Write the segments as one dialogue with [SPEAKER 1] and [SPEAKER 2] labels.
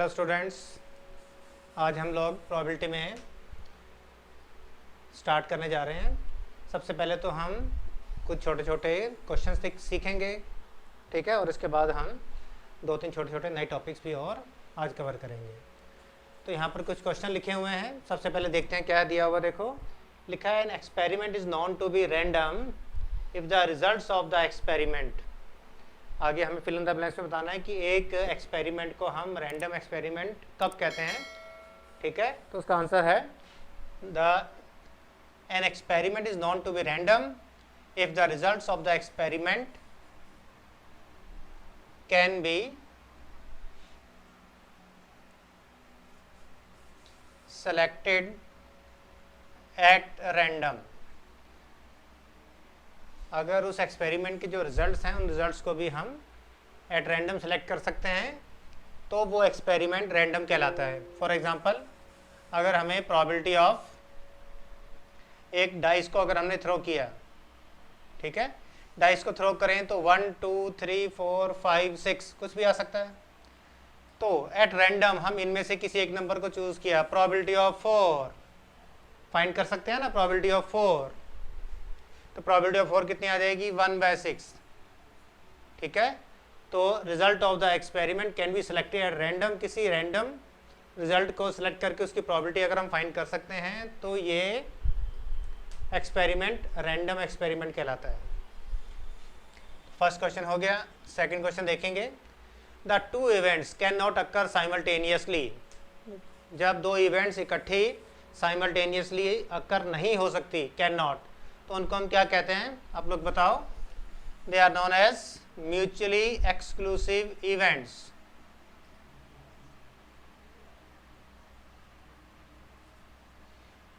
[SPEAKER 1] Hello students, आज हम लोग प्रोबेबिलिटी में स्टार्ट करने जा रहे हैं। सबसे पहले तो हम कुछ छोटे छोटे क्वेश्चंस सीखेंगे, ठीक है, और इसके बाद हम दो तीन छोटे छोटे नए टॉपिक्स भी और आज कवर करेंगे। तो यहाँ पर कुछ क्वेश्चन लिखे हुए हैं। सबसे पहले देखते हैं क्या दिया हुआ। देखो, लिखा है an experiment is known to be random if the results of the experiment. आगे हमें फिल इन द ब्लैंक्स में बताना है कि एक एक्सपेरिमेंट को हम रैंडम एक्सपेरिमेंट कब कहते हैं, ठीक है। तो उसका आंसर है the an experiment is known to be random if the results of the experiment can be selected at random. अगर उस एक्सपेरिमेंट के जो रिजल्ट्स हैं उन रिजल्ट्स को भी हम एट रैंडम सेलेक्ट कर सकते हैं तो वो एक्सपेरिमेंट रैंडम कहलाता है। फॉर एग्जांपल, अगर हमें प्रोबेबिलिटी ऑफ एक डाइस को अगर हमने थ्रो किया, ठीक है, डाइस को थ्रो करें तो 1 2 3 4 5 6 कुछ भी आ सकता है। तो एट रैंडम हम इनमें से किसी एक नंबर को चूज किया, प्रोबेबिलिटी ऑफ 4 फाइंड कर सकते हैं ना, प्रोबेबिलिटी ऑफ 4। तो प्रोबेबिलिटी ऑफ 4 कितनी आ जाएगी, 1/6, ठीक है। तो result of the experiment can be selected at random. किसी रैंडम रिजल्ट को सिलेक्ट करके उसकी प्रोबेबिलिटी अगर हम फाइंड कर सकते हैं तो ये एक्सपेरिमेंट रैंडम एक्सपेरिमेंट कहलाता है। फर्स्ट क्वेश्चन हो गया। सेकंड क्वेश्चन देखेंगे। The two events can not occur simultaneously. जब दो इवेंट्स इकट्ठी साइमल्टेनियसली अक्कर नहीं हो सकती, कैन नॉट, तो उनको हम क्या कहते हैं, आप लोग बताओ। They are known as mutually exclusive events.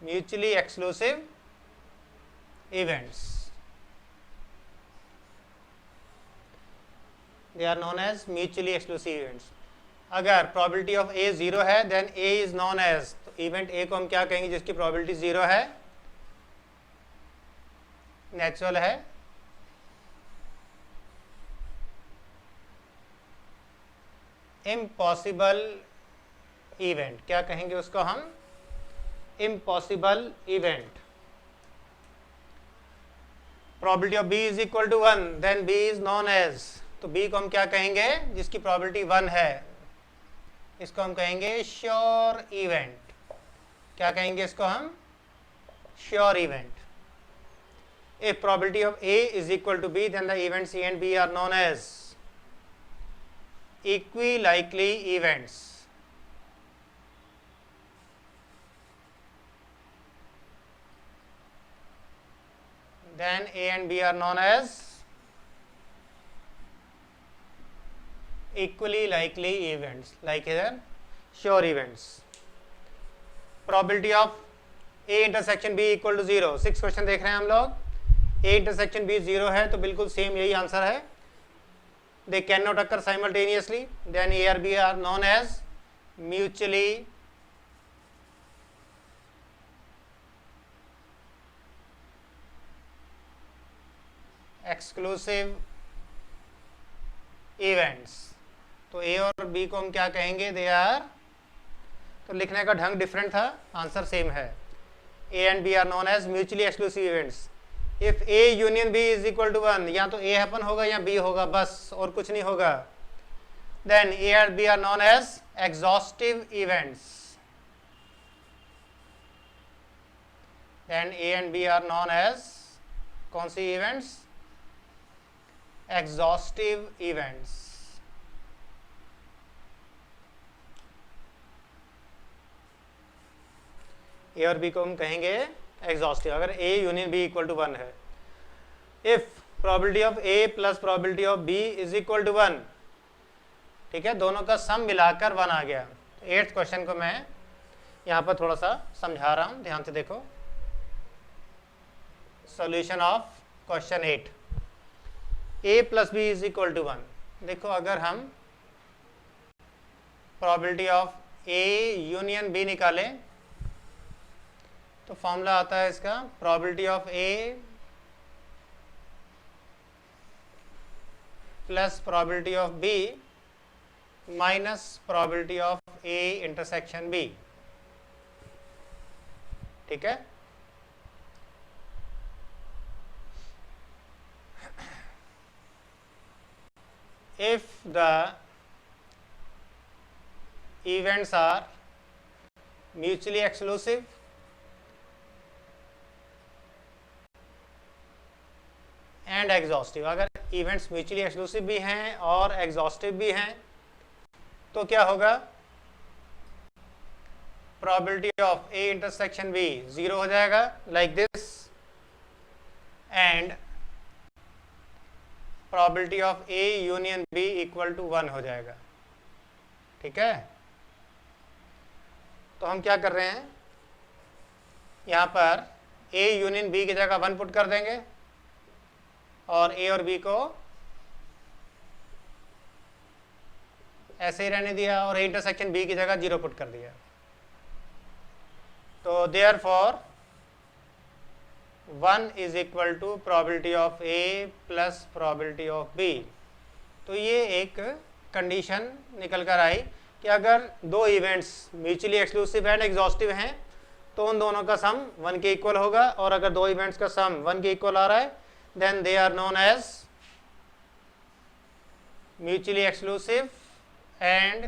[SPEAKER 1] Mutually exclusive events, they are known as mutually exclusive events. अगर प्रोबेबिलिटी ऑफ ए 0 है then A is known as, तो इवेंट ए को हम क्या कहेंगे जिसकी प्रोबेबिलिटी 0 है, नेचुरल है, इम्पॉसिबल इवेंट। क्या कहेंगे उसको हम, impossible event. Probability of B is equal to 1 then B is known as, तो बी को हम क्या कहेंगे जिसकी प्रोबेबिलिटी 1 है, इसको हम कहेंगे श्योर इवेंट। क्या कहेंगे इसको हम, sure event. If probability of A is equal to B, then the events A and B are known as equilikely events. Then A and B are known as equally likely events, like here sure events. Probability of A intersection B equal to 0. 6 question देख रहे हैं हम लोग। A intersection B 0 है तो बिल्कुल same यही answer है। They can not occur simultaneously, then A और B are known as mutually exclusive events. तो A और B को हम क्या कहेंगे, दे आर, तो लिखने का ढंग डिफरेंट था, आंसर सेम है। A and B are known as mutually exclusive events. If A union B is equal to 1, या तो A हैपन होगा या B होगा, बस और कुछ नहीं होगा। Then A and B are known as exhaustive events. Then A and B are known as कौन सी इवेंट्स, एग्जॉस्टिव इवेंट्स। A और B को हम कहेंगे एग्जॉस्टिव अगर A union B equal to 1 है। If probability of A plus probability of B is equal to 1, ठीक है, दोनों का सम मिलाकर 1 आ गया। तो 8th क्वेश्चन को मैं यहाँ पर थोड़ा सा समझा रहा हूँ, ध्यान से देखो। Solution of question 8, A plus B is equal to 1। देखो, अगर हम probability of A union B निकालें तो फॉर्मूला आता है इसका, probability of A plus probability of B minus probability of A intersection B, ठीक है। If the events are mutually exclusive and exhaustive, अगर इवेंट्स म्यूचुअली एक्सक्लूसिव भी हैं और एग्जॉस्टिव भी हैं तो क्या होगा, probability of A intersection B 0 हो जाएगा like this, and probability of A union B equal to 1 हो जाएगा, ठीक है। तो हम क्या कर रहे हैं, यहाँ पर ए यूनियन बी की जगह 1 पुट कर देंगे और ए और बी को ऐसे ही रहने दिया और ए इंटरसेक्शन बी की जगह 0 पुट कर दिया। तो therefore 1 is equal to probability of A plus probability of B. तो ये एक कंडीशन निकल कर आई कि अगर दो events mutually exclusive and exhaustive हैं तो उन दोनों का सम 1 के इक्वल होगा, और अगर दो इवेंट्स का सम 1 के इक्वल आ रहा है then they are known as mutually exclusive and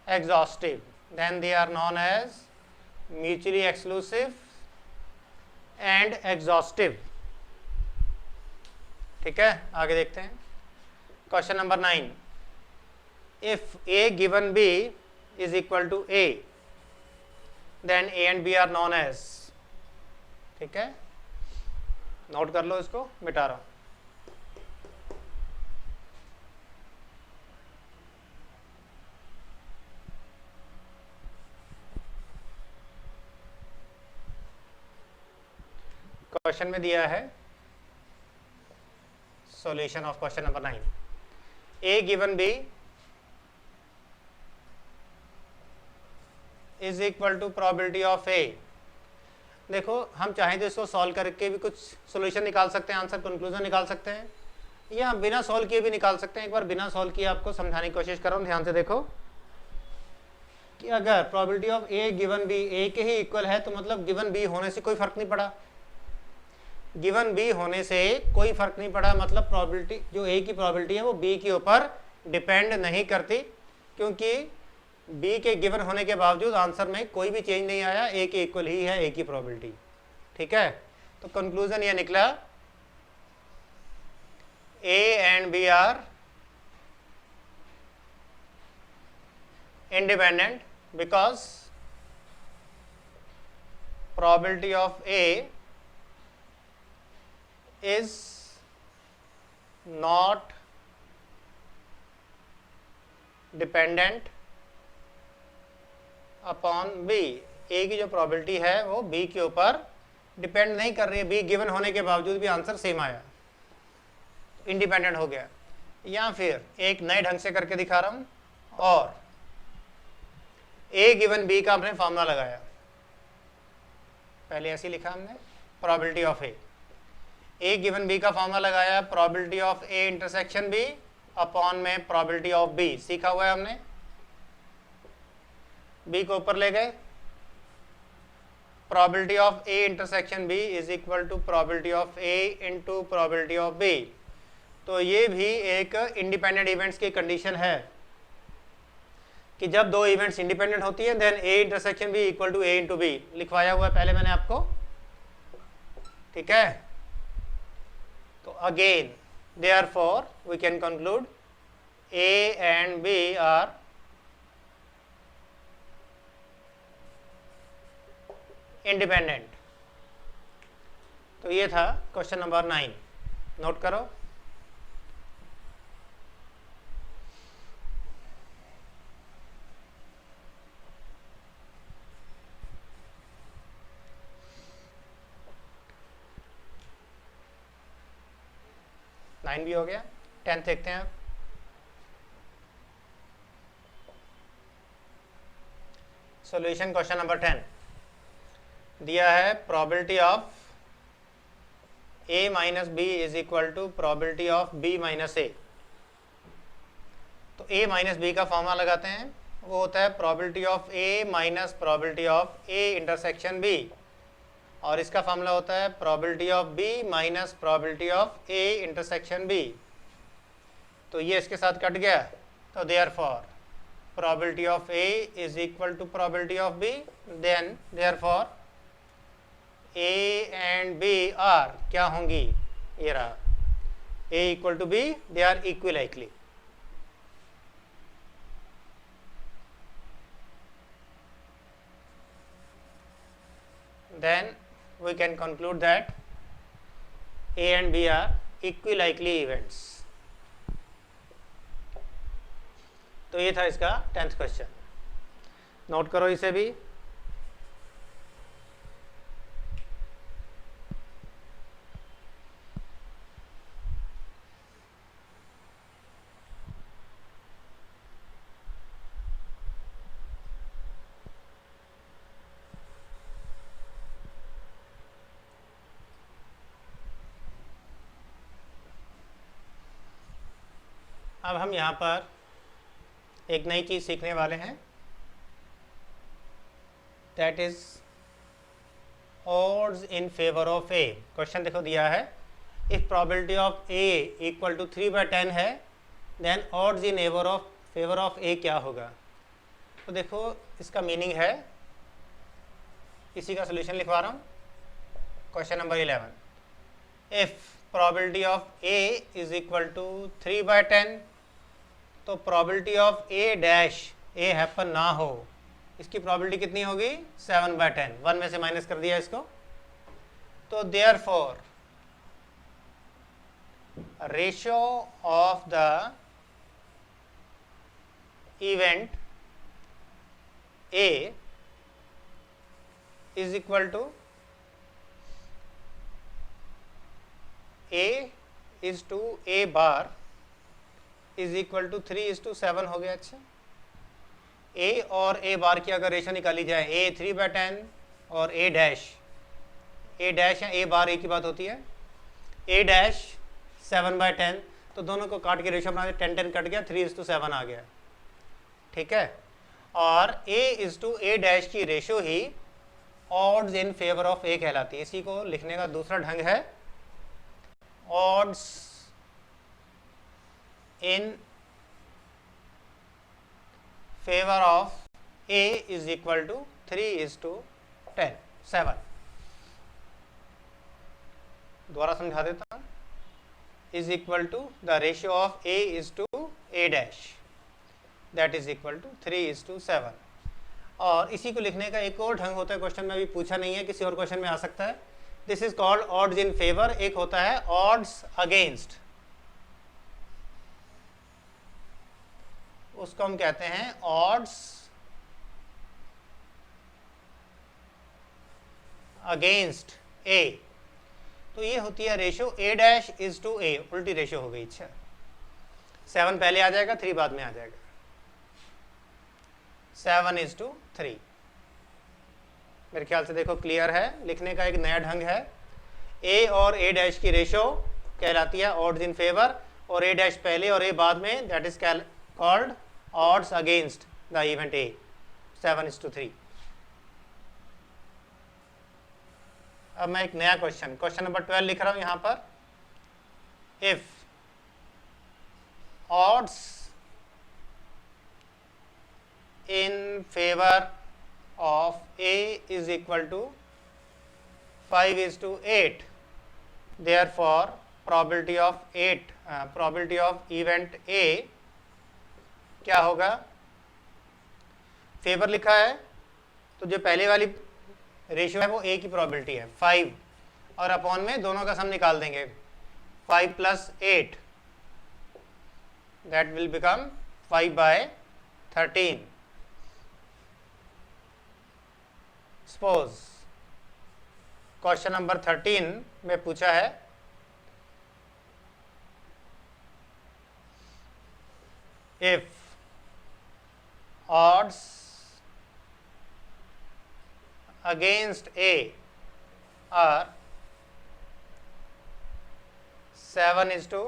[SPEAKER 1] exhaustive, then they are known as mutually exclusive and exhaustive, ठीक है। आगे देखते हैं question number 9, if A given B is equal to A then A and B are known as, ठीक है, note कर लो, इसको मिटा रहा हूं। क्वेश्चन में दिया है solution of question number 9, A given B is equal to probability of A. देखो हम चाहें तो इसको सॉल्व करके भी कुछ सॉल्यूशन निकाल सकते हैं, आंसर कंक्लूजन निकाल सकते हैं, या बिना सॉल्व किए भी निकाल सकते हैं। एक बार बिना सॉल्व किए आपको समझाने की कोशिश कर रहा हूँ, ध्यान से देखो कि अगर probability of A given B A के ही इक्वल है तो मतलब गिवन बी होने से कोई फर्क नहीं पड़ा, गिवन बी होने से कोई फर्क नहीं पड़ा, मतलब प्रोबेबिलिटी जो ए की प्रोबेबिलिटी है वो बी के ऊपर डिपेंड नहीं करती, क्योंकि बी के गिवन होने के बावजूद आंसर में कोई भी चेंज नहीं आया, ए के इक्वल ही है ए की प्रोबेबिलिटी, ठीक है। तो कंक्लूजन ये निकला, A and B are independent because probability of A is not dependent upon B. A की जो प्रोबेबिलिटी है वो बी के ऊपर डिपेंड नहीं कर रही है, बी गिवन होने के बावजूद भी आंसर सेम आया, इंडिपेंडेंट हो गया। या फिर एक नए ढंग से करके दिखा रहा हूं, और ए गिवन बी का हमने फॉर्मूला लगाया, पहले ऐसे लिखा हमने probability of A given B का फॉर्मूला लगाया, probability of A intersection B upon में प्रोबेबिलिटी ऑफ बी सीखा हुआ है हमने, बी को ऊपर ले गए, probability of A intersection B is equal to probability of A into probability of B. तो ये भी एक इंडिपेंडेंट इवेंट्स की कंडीशन है कि जब दो इवेंट्स इंडिपेंडेंट होती है then A intersection B equal to A into B, लिखवाया हुआ है पहले मैंने आपको, ठीक है। तो again therefore we can conclude A and B are independent. तो ये था क्वेश्चन नंबर 9, नोट करो। नाइन भी हो गया, 10 देखते हैं अब। सॉल्यूशन क्वेश्चन नंबर 10 दिया है, probability of a minus B is equal to probability of b minus A. तो a माइनस बी का फॉर्मूला लगाते हैं, वो होता है probability of a minus probability of a intersection b, और इसका फॉर्मूला होता है probability of b minus probability of a intersection b। तो ये इसके साथ कट गया, तो therefore probability of A is equal to probability of B, then therefore A and B are क्या होंगी, ये रहा A equal to B, they are equilikely। then we can conclude that A and B are equilikely events। तो ये था इसका 10th question, note करो इसे भी। अब हम यहाँ पर एक नई चीज़ सीखने वाले हैं, that is odds in favour of A. Question देखो दिया है, if probability of A equal to 3/10 है, then odds in favour of A क्या होगा। तो देखो इसका मीनिंग है, इसी का सोल्यूशन लिखवा रहा हूँ। Question number 11, if probability of A is equal to 3/10, तो probability of A dash A happen ना हो, इसकी प्रोबेबिलिटी कितनी होगी 7/10, 1 में से माइनस कर दिया इसको। तो therefore ratio of the event A is equal to A is to A bar is equal to 3:7 हो गया। अच्छा, ए और ए बार की अगर रेशो निकाली जाए, ए 3/10 और ए डैश या ए बार एक ही बात होती है, ए डैश 7/10, तो दोनों को काट के रेशो बना दे, 10 कट गया, 3:7 आ गया। ठीक है, और A is to A dash की रेशो ही odds in favour of A कहलाती है। इसी को लिखने का दूसरा ढंग है odds in favor of A is equal to 3:10, 7। दोबारा समझा देता हूँ, is equal to the ratio of A is to A dash, that is equal to 3:7। और इसी को लिखने का एक और ढंग होता है, क्वेश्चन में अभी पूछा नहीं है, किसी और क्वेश्चन में आ सकता है। This is called odds in favour, एक होता है ऑड्स अगेंस्ट, उसको हम कहते हैं ऑड्स अगेंस्ट ए। तो ये होती है ratio A dash is to ए, उल्टी रेशो हो गई। अच्छा, 7 पहले आ जाएगा, 3 बाद में आ जाएगा, 7:3। मेरे ख्याल से देखो क्लियर है, लिखने का एक नया ढंग है। ए और ए डैश की रेशो कहलाती है ऑड्स इन फेवर, और ए डैश पहले और ए बाद में, that is called odds against the event A, 7:3। अब मैं एक नया क्वेश्चन नंबर 12 लिख रहा हूं यहां पर। If odds in favor of A is equal to 5:8, therefore probability of event A क्या होगा। फेवर लिखा है, तो जो पहले वाली रेशियो है वो ए की प्रोबेबिलिटी है 5, और अपॉन में दोनों का सम निकाल देंगे, 5 + 8, that will become 5/13। Suppose question number 13 में पूछा है, इफ odds against A are 7:3,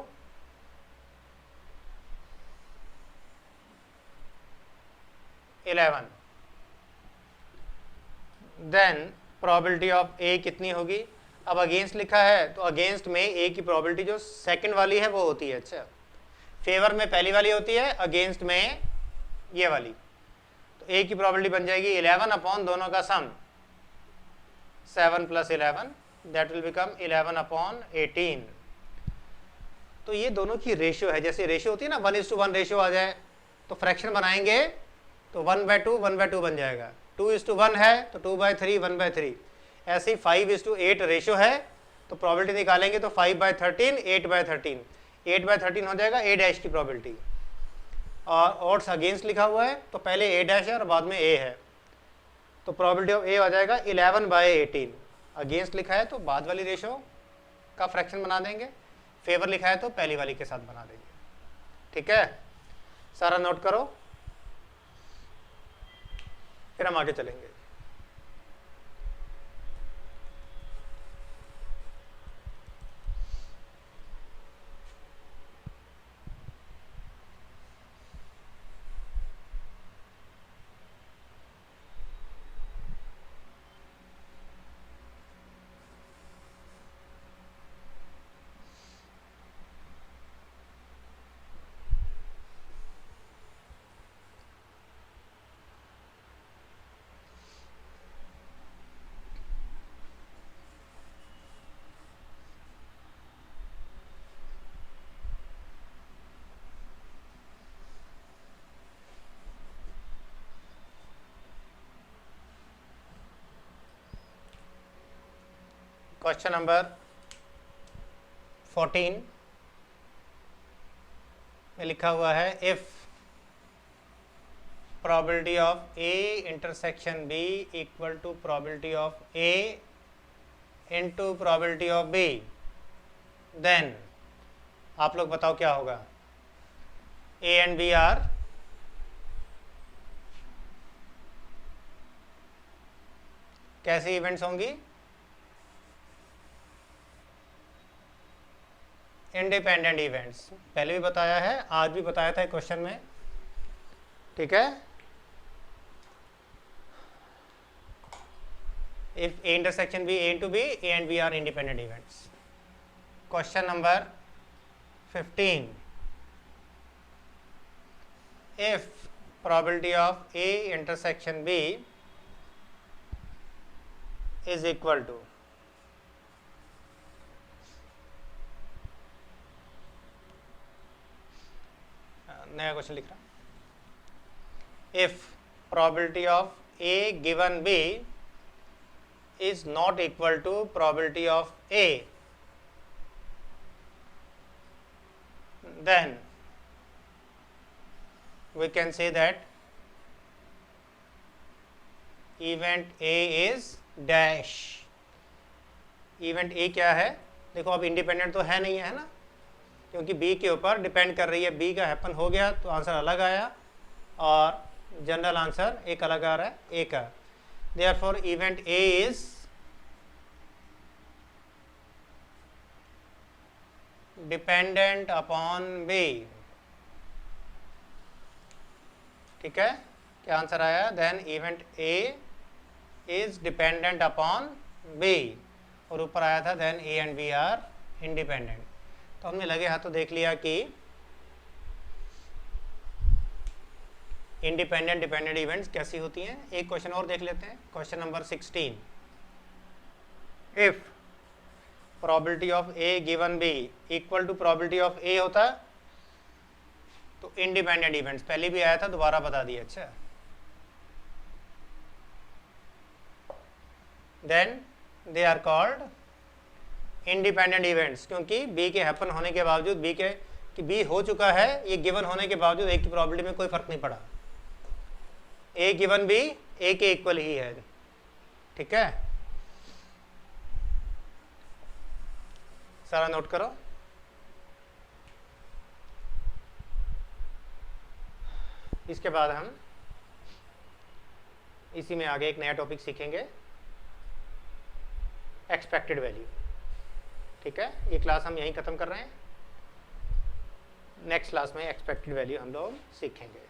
[SPEAKER 1] 11, then probability of A कितनी होगी? अब अगेंस्ट लिखा है तो अगेंस्ट में ए की प्रोबेबिलिटी जो सेकंड वाली है वो होती है, अच्छा फेवर में पहली वाली होती है, अगेंस्ट में ये वाली, तो ए की प्रोबेबिलिटी बन जाएगी 11 अपॉन दोनों का सम 7 + 11, दैट विल बिकम 11 अपॉन 18। तो ये दोनों की रेशियो है, जैसे रेशियो होती है ना 1:1 रेशियो आ जाए तो फ्रैक्शन बनाएंगे तो 1/2 1/2 बन जाएगा, 2:1 है तो 2/3 1/3, ऐसे ही 5:8 रेशियो है तो प्रोबेबिलिटी निकालेंगे तो 5/13 8/13, 8/13 हो जाएगा ए डैश की प्रोबेबिलिटी। और ऑड्स अगेंस्ट लिखा हुआ है तो पहले ए डैश है और बाद में ए है, तो प्रोबेबिलिटी ऑफ ए हो जाएगा 11/18। अगेंस्ट लिखा है तो बाद वाली रेशियो का फ्रैक्शन बना देंगे, फेवर लिखा है तो पहली वाली के साथ बना देंगे, ठीक है। सारा नोट करो, फिर हम आगे चलेंगे। क्वेश्चन नंबर 14 में लिखा हुआ है if probability of A intersection B equal to probability of A into probability of B, then आप लोग बताओ क्या होगा? ए एंड बी आर कैसी इवेंट्स होंगी? Independent events. पहले भी बताया है, आज भी बताया था क्वेश्चन में, ठीक है। If A intersection B A into B, A and B are independent events. Question number 15, if probability of A intersection B is equal to, नया क्वेश्चन लिख रहा हूं, if probability of A given B is not equal to probability of A, then we can say that event A is dash. Event A क्या है? देखो अब independent तो है नहीं है ना, क्योंकि बी के ऊपर डिपेंड कर रही है। बी का हैपन हो गया तो आंसर अलग आया और जनरल आंसर एक अलग आ रहा है ए का। Therefore event A is dependent upon B, ठीक है। क्या आंसर आया? Then event A is dependent upon B, और ऊपर आया था then A and B are independent. तो हमने लगे हाथों देख लिया कि इंडिपेंडेंट डिपेंडेंट इवेंट्स कैसी होती हैं। एक क्वेश्चन और देख लेते हैं, question number 16, if probability of A given B equal to probability of A होता तो इंडिपेंडेंट इवेंट्स, पहले भी आया था दोबारा बता दिया, अच्छा। Then they are called independent events, क्योंकि बी के हैपन होने के बावजूद, बी के कि बी हो चुका है ये गिवन होने के बावजूद ए की प्रोबेबिलिटी में कोई फर्क नहीं पड़ा। ए गिवन बी ए के इक्वल ही है, ठीक है। सारा नोट करो। इसके बाद हम इसी में आगे एक नया टॉपिक सीखेंगे, एक्सपेक्टेड वैल्यू, ठीक है। ये क्लास हम यहीं ख़त्म कर रहे हैं, नेक्स्ट क्लास में एक्सपेक्टेड वैल्यू हम लोग सीखेंगे।